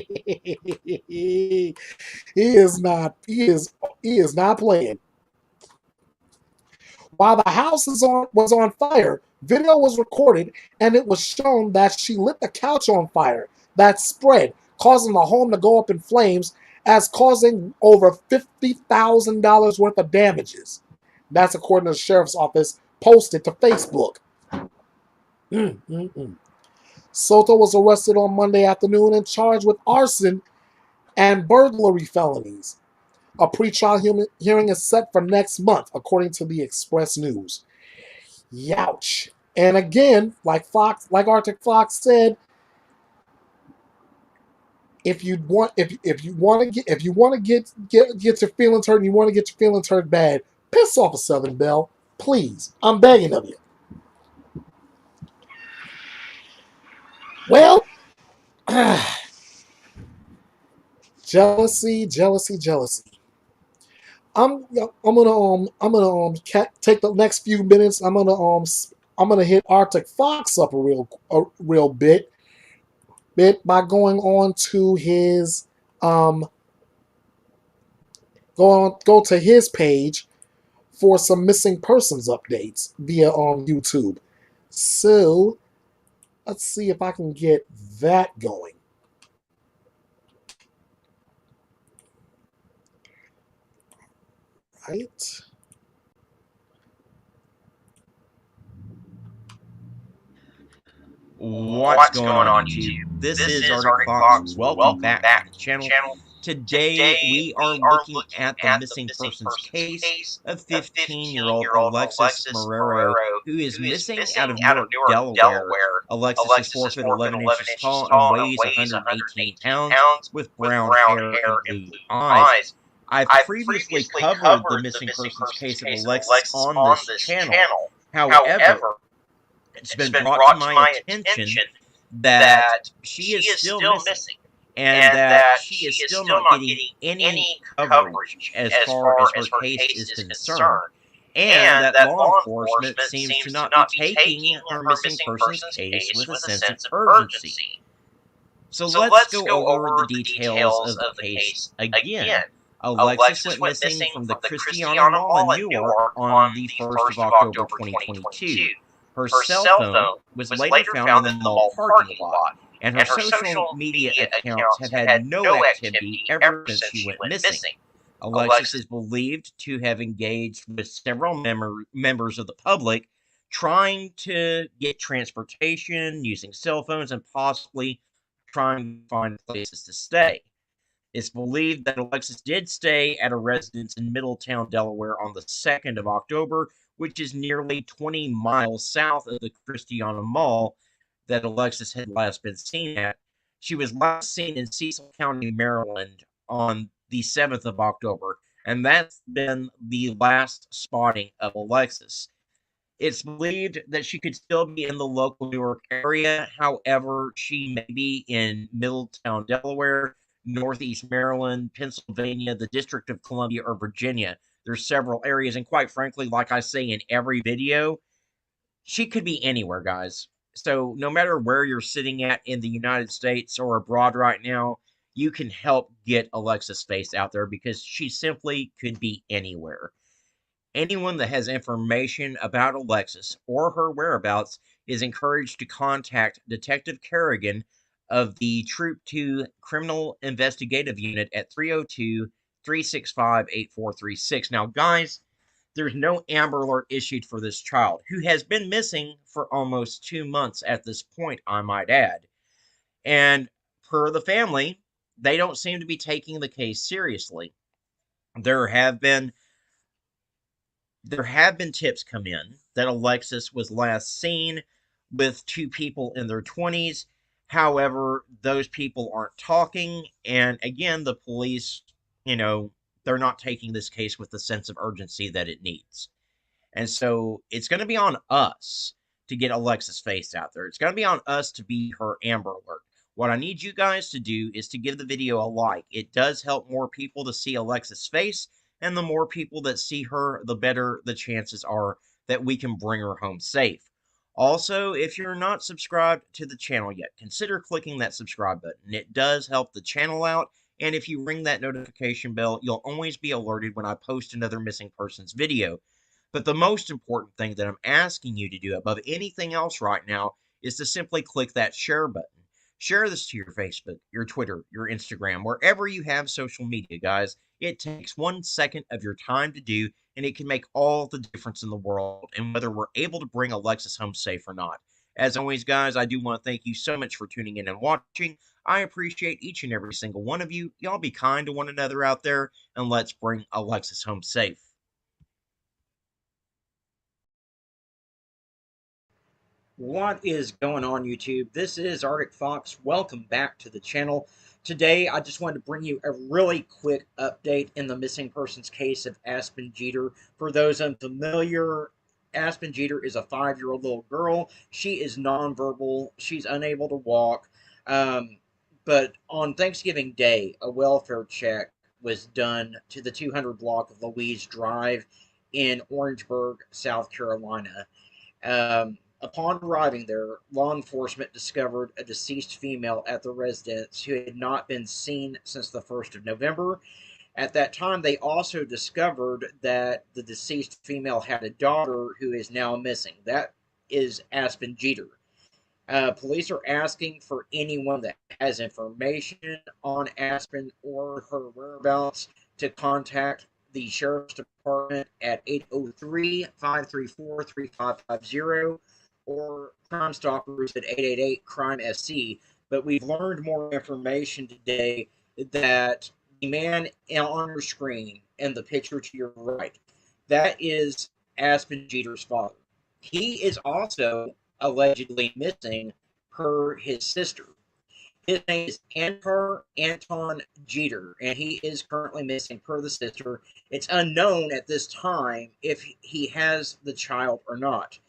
is not playing. While the house was on fire, video was recorded and it was shown that she lit the couch on fire that spread, causing the home to go up in flames, as causing over $50,000 worth of damages. That's according to the sheriff's office, posted to Facebook. Soto was arrested on Monday afternoon and charged with arson and burglary felonies. A pretrial hearing is set for next month, according to the Express News. Youch. And again, like Arctic Fox said, if you want to get your feelings hurt and you want to get your feelings hurt bad, piss off a Southern Belle, please. I'm begging of you. Well, jealousy, jealousy, jealousy. I'm gonna take the next few minutes. I'm gonna hit Arctic Fox up a real bit by going on to his go to his page for some missing persons updates via YouTube. So let's see if I can get that going. Right. What's going on YouTube? This is Arctic Fox. Welcome back to the channel. Today we are looking at the missing persons case of 15-year-old Alexis Marrero, who is missing out of Newark, Delaware. Alexis is 4 foot 11 inches tall and weighs 118 pounds with brown hair and blue eyes. I've previously covered the missing persons case of Alexis on this channel. However, it's been brought to my attention that she is still missing and that she is still not getting any coverage as far as her case is concerned, and that law enforcement seems to not be taking her missing persons case with a sense of urgency. So let's go over the details of the case again. Alexis went missing from the Christiana Mall in Newark on the 1st of October 2022. Her cell phone was later found in the mall parking lot, and her social media accounts have had no activity ever since she went missing. Alexis is believed to have engaged with several members of the public, trying to get transportation, using cell phones, and possibly trying to find places to stay. It's believed that Alexis did stay at a residence in Middletown, Delaware on the 2nd of October, which is nearly 20 miles south of the Christiana Mall that Alexis had last been seen at. She was last seen in Cecil County, Maryland on the 7th of October, and that's been the last spotting of Alexis. It's believed that she could still be in the local Newark area. However, she may be in Middletown, Delaware, Northeast Maryland, Pennsylvania, the District of Columbia, or Virginia. There's several areas, and quite frankly, like I say in every video, she could be anywhere, guys. So no matter where you're sitting at in the United States or abroad right now, you can help get Alexa's face out there because she simply could be anywhere. Anyone that has information about Alexis or her whereabouts is encouraged to contact Detective Kerrigan of the Troop 2 Criminal Investigative Unit at 302-365-8436. Now, guys, there's no Amber Alert issued for this child, who has been missing for almost 2 months at this point, I might add. And per the family, they don't seem to be taking the case seriously. There have been tips come in that Alexis was last seen with 2 people in their 20s. However, those people aren't talking. And again, the police, they're not taking this case with the sense of urgency that it needs. And so it's going to be on us to get Alexis' face out there. It's going to be on us to be her Amber Alert. What I need you guys to do is to give the video a like. It does help more people to see Alexis' face, and the more people that see her, the better the chances are that we can bring her home safe. Also, if you're not subscribed to the channel yet, consider clicking that subscribe button. It does help the channel out, and if you ring that notification bell, you'll always be alerted when I post another missing persons video. But the most important thing that I'm asking you to do above anything else right now is to simply click that share button. Share this to your Facebook, your Twitter, your Instagram, wherever you have social media, guys. It takes 1 second of your time to do, and it can make all the difference in the world in whether we're able to bring Alexis home safe or not. As always, guys, I do want to thank you so much for tuning in and watching. I appreciate each and every single one of you. Y'all be kind to one another out there, and let's bring Alexis home safe. What is going on, YouTube? This is Arctic Fox. Welcome back to the channel. Today, I just wanted to bring you a really quick update in the missing persons case of Aspen Jeter. For those unfamiliar, Aspen Jeter is a 5-year-old little girl. She is nonverbal. She's unable to walk. But on Thanksgiving Day, a welfare check was done to the 200 block of Louise Drive in Orangeburg, South Carolina. Upon arriving there, law enforcement discovered a deceased female at the residence who had not been seen since the 1st of November. At that time, they also discovered that the deceased female had a daughter who is now missing. That is Aspen Jeter. Police are asking for anyone that has information on Aspen or her whereabouts to contact the Sheriff's Department at 803-534-3550 or Crime Stoppers at 888-CRIME-SC. But we've learned more information today that the man on your screen and the picture to your right, that is Aspen Jeter's father. He is also allegedly missing per his sister. His name is Anton Jeter, and he is currently missing per the sister. It's unknown at this time if he has the child or not.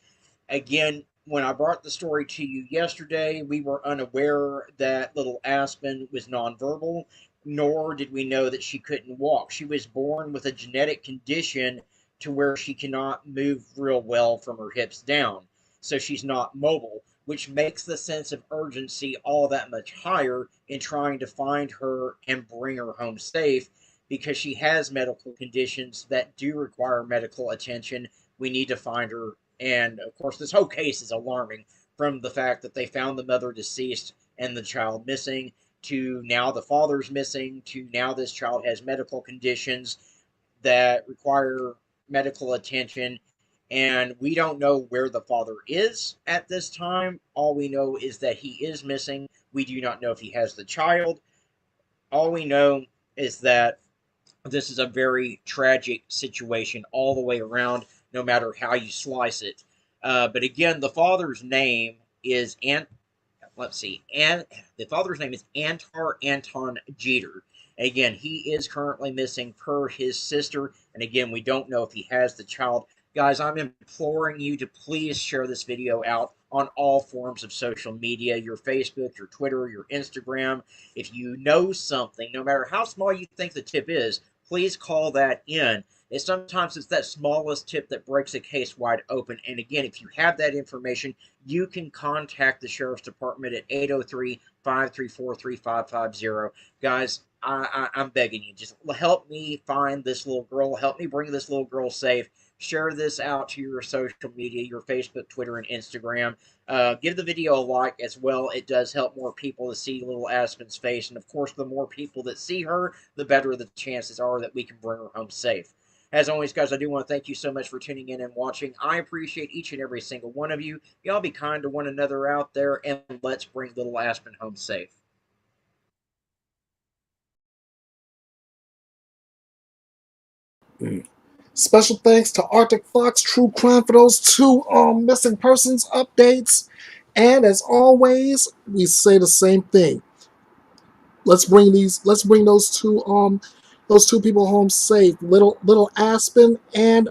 Again, when I brought the story to you yesterday, we were unaware that little Aspen was nonverbal, nor did we know that she couldn't walk. She was born with a genetic condition to where she cannot move real well from her hips down. So she's not mobile, which makes the sense of urgency all that much higher in trying to find her and bring her home safe because she has medical conditions that do require medical attention. We need to find her. And of course, this whole case is alarming, from the fact that they found the mother deceased and the child missing, to now the father's missing, to now this child has medical conditions that require medical attention. And we don't know where the father is at this time. All we know is that he is missing. We do not know if he has the child. All we know is that this is a very tragic situation all the way around, no matter how you slice it. But again, the father's name is let's see, and the father's name is Anton Jeter. Again, he is currently missing per his sister, and again, we don't know if he has the child. Guys, I'm imploring you to please share this video out on all forms of social media, your Facebook, your Twitter, your Instagram. If you know something, no matter how small you think the tip is, please call that in. And sometimes it's that smallest tip that breaks a case wide open. And again, if you have that information, you can contact the Sheriff's Department at 803-534-3550. Guys, I'm begging you, just help me find this little girl. Help me bring this little girl safe. Share this out to your social media, your Facebook, Twitter, and Instagram. Give the video a like as well. It does help more people to see little Aspen's face. And of course, the more people that see her, the better the chances are that we can bring her home safe. As always, guys, I do want to thank you so much for tuning in and watching. I appreciate each and every single one of you. Y'all be kind to one another out there, and let's bring little Aspen home safe. Special thanks to Arctic Fox True Crime for those two missing persons updates. And as always, we say the same thing. Let's bring those two people home safe. Little Aspen and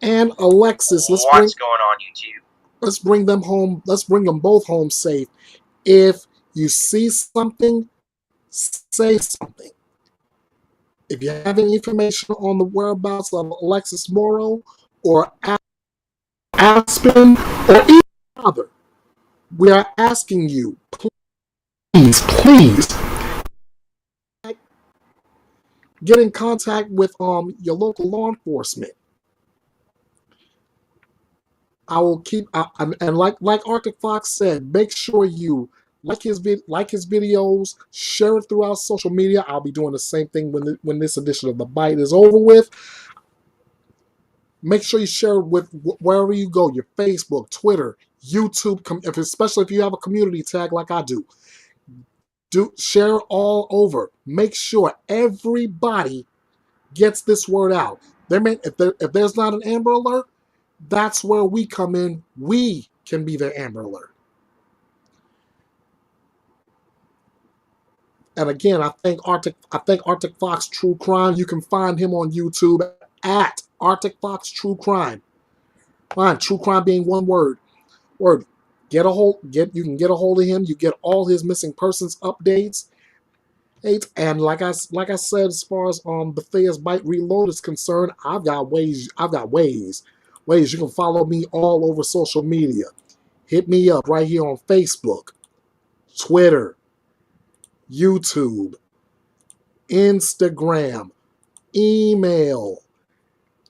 Alexis. What's going on, YouTube? Let's bring them home. Let's bring them both home safe. If you see something, say something. If you have any information on the whereabouts of Alexis Morrow or Aspen or either other, we are asking you, please get in contact with your local law enforcement. I will keep and like Arctic Fox said, make sure you like his videos, share it throughout social media. I'll be doing the same thing when this edition of The Bite is over with. Make sure you share it with wherever you go, your Facebook, Twitter, YouTube, especially if you have a community tag like I do. Share it all over. Make sure everybody gets this word out. If there's not an Amber Alert, that's where we come in. We can be the Amber Alert. And again, I thank Arctic Fox True Crime. You can find him on YouTube at Arctic Fox True Crime. Fine, True Crime being one word. You can get a hold of him. You get all his missing persons updates. And like I said, as far as Bethea's Bite Reload is concerned, I've got ways. You can follow me all over social media. Hit me up right here on Facebook, Twitter, YouTube, Instagram, email,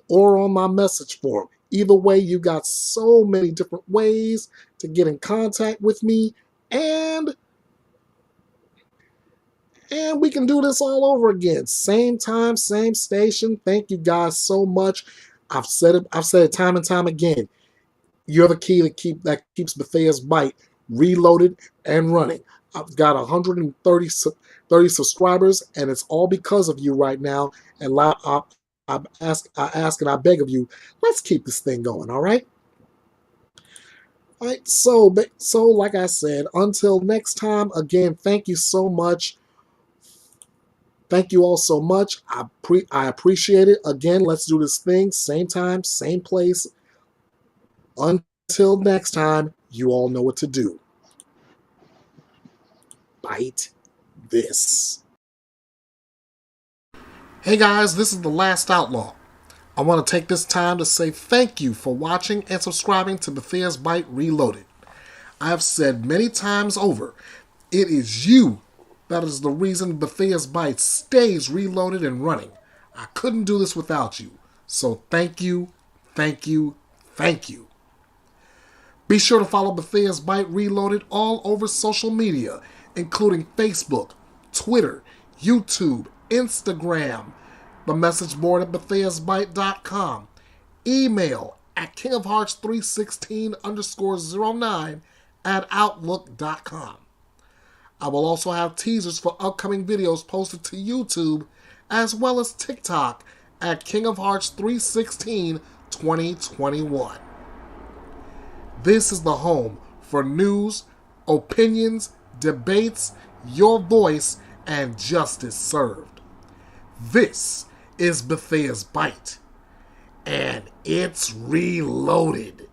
or on my message form. Either way, you got so many different ways to get in contact with me, and we can do this all over again. Same time, same station. Thank you guys so much. I've said it time and time again. You're the key that keeps Bethea's Bite reloaded and running. I've got 130 subscribers, and it's all because of you right now. And I ask and I beg of you, let's keep this thing going, all right? All right, so like I said, until next time, again, thank you so much. Thank you all so much. I appreciate it. Again, let's do this thing, same time, same place. Until next time, you all know what to do. Bite this. Hey guys, this is The Last Outlaw. I want to take this time to say thank you for watching and subscribing to Bethea's Bite Reloaded. I have said many times over, it is you that is the reason Bethea's Bite stays reloaded and running. I couldn't do this without you. So thank you, thank you, thank you. Be sure to follow Bethea's Bite Reloaded all over social media, including Facebook, Twitter, YouTube, Instagram, the message board at Bethea'sBite.com, email at kingofhearts316_09 at outlook.com. I will also have teasers for upcoming videos posted to YouTube as well as TikTok at kingofhearts316 2021. This is the home for news, opinions, debates, your voice, and justice served. This is Bethea's Bite, and it's reloaded.